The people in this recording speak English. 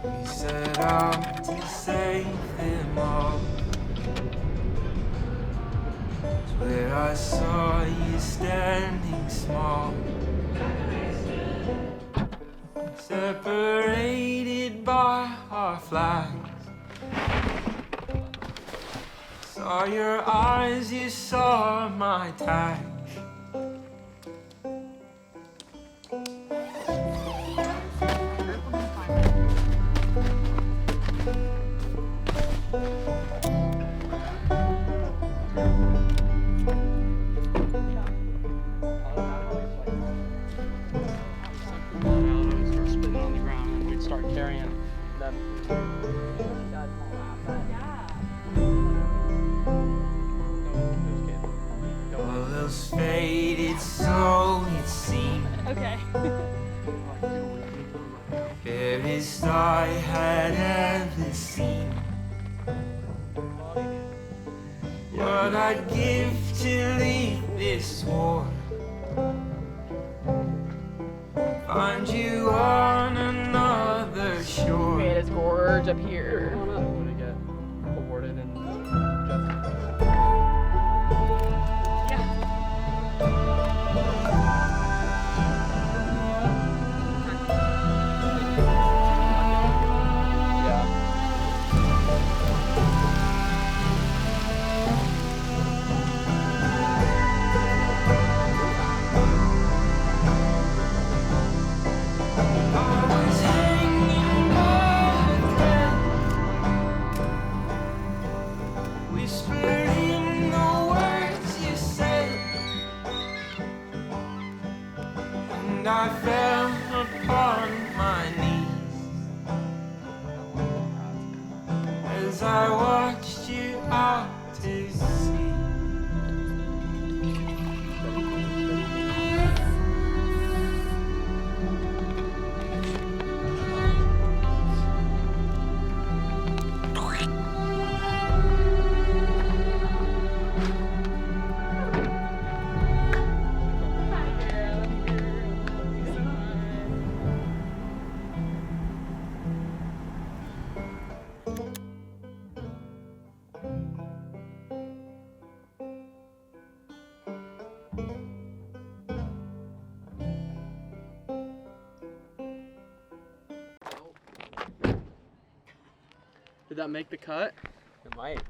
We set out to save them all. It's where I saw you standing small, separated by our flags. Saw your eyes, you saw my tags. Start carrying them. All else faded, so it seemed. Okay. Fairest I had ever seen. What I'd give to leave this war, find you on another shore. Man, it's gorge up here. I'm gonna get awarded and I was hanging by a thread, whispering the words you said, and I fell upon my knees as I watched you out to sea. Did that make the cut? It might.